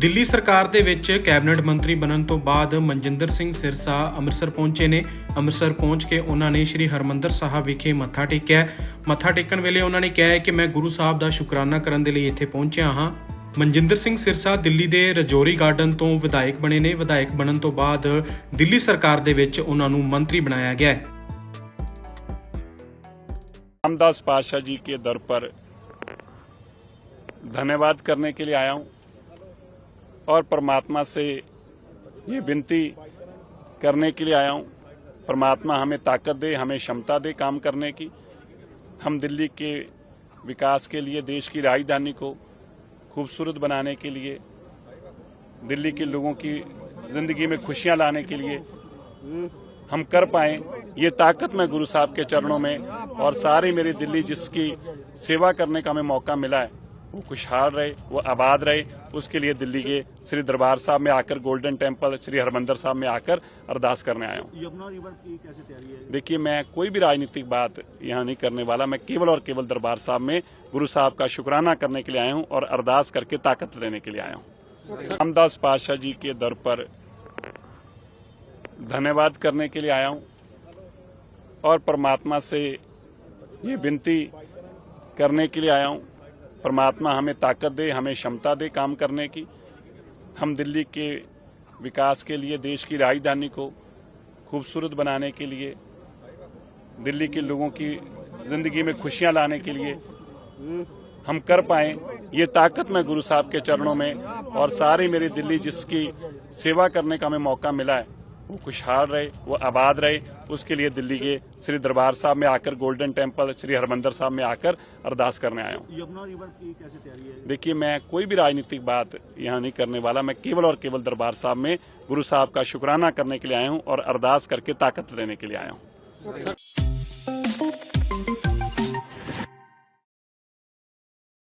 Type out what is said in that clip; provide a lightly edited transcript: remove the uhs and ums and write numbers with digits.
ਦਿੱਲੀ ਸਰਕਾਰ ਦੇ ਵਿੱਚ ਕੈਬਨਿਟ ਮੰਤਰੀ ਬਣਨ ਤੋਂ ਬਾਅਦ ਮਨਜਿੰਦਰ ਸਿੰਘ ਸਿਰਸਾ ਅੰਮ੍ਰਿਤਸਰ ਪਹੁੰਚੇ ਨੇ। ਅੰਮ੍ਰਿਤਸਰ ਪਹੁੰਚ ਕੇ ਉਹਨਾਂ ਨੇ ਸ੍ਰੀ ਹਰਮੰਦਰ ਸਾਹਿਬ ਵਿਖੇ ਮੱਥਾ ਟੇਕਿਆ। ਮੱਥਾ ਟੇਕਣ ਵੇਲੇ ਉਹਨਾਂ ਨੇ ਕਿਹਾ ਹੈ ਕਿ ਮੈਂ ਗੁਰੂ ਸਾਹਿਬ ਦਾ ਸ਼ੁਕਰਾਨਾ ਕਰਨ ਦੇ ਲਈ ਇੱਥੇ ਪਹੁੰਚਿਆ ਹਾਂ। ਮਨਜਿੰਦਰ ਸਿੰਘ ਸਿਰਸਾ ਦਿੱਲੀ ਦੇ ਰਜੌਰੀ ਗਾਰਡਨ ਤੋਂ ਵਿਧਾਇਕ ਬਣੇ ਨੇ। ਵਿਧਾਇਕ ਬਣਨ ਤੋਂ ਬਾਅਦ ਦਿੱਲੀ ਸਰਕਾਰ ਦੇ ਵਿੱਚ ਉਹਨਾਂ ਨੂੰ ਮੰਤਰੀ ਬਣਾਇਆ ਗਿਆ ਹੈ। रामदास पातशाह जी के दर पर धन्यवाद करने के लिए आया हूं और परमात्मा से ये विनती करने के लिए आया हूं, परमात्मा हमें ताकत दे, हमें क्षमता दे काम करने की। हम दिल्ली के विकास के लिए, देश की राजधानी को खूबसूरत बनाने के लिए, दिल्ली के लोगों की जिंदगी में खुशियां लाने के लिए हम कर पाएं, ये ताकत मैं गुरु साहब के चरणों में और सारी मेरी दिल्ली जिसकी सेवा करने का हमें मौका मिला है वो खुशहाल रहे, वो आबाद रहे। उसके लिए दिल्ली के श्री दरबार साहब में आकर, गोल्डन टेम्पल श्री हरमंदर साहब में आकर अरदास करने आया हूँ। यमुना रिवर की कैसे तैयारी है? देखिए, मैं कोई भी राजनीतिक बात यहाँ नहीं करने वाला। मैं केवल और केवल दरबार साहब में गुरु साहब का शुक्राना करने के लिए आया हूँ और अरदास करके ताकत लेने के लिए आया हूँ। रामदास पातशाह जी के दर पर धन्यवाद करने के लिए आया हूं और परमात्मा से ये विनती करने के लिए आया हूं, परमात्मा हमें ताकत दे, हमें क्षमता दे काम करने की। हम दिल्ली के विकास के लिए, देश की राजधानी को खूबसूरत बनाने के लिए, दिल्ली के लोगों की जिंदगी में खुशियां लाने के लिए हम कर पाएं, ये ताकत मैं गुरु साहब के चरणों में और सारी मेरी दिल्ली जिसकी सेवा करने का हमें मौका मिला है वो खुशहाल रहे, वो आबाद रहे। उसके लिए दिल्ली के श्री दरबार साहब में आकर, गोल्डन टेम्पल श्री हरमंदर साहब में आकर अरदास करने आया हूँ। यमुना रिवर की कैसे तैयारी है? देखिए, मैं कोई भी राजनीतिक बात यहाँ नहीं करने वाला। मैं केवल और केवल दरबार साहब में गुरु साहब का शुक्राना करने के लिए आया हूँ और अरदास करके ताकत लेने के लिए आया हूँ।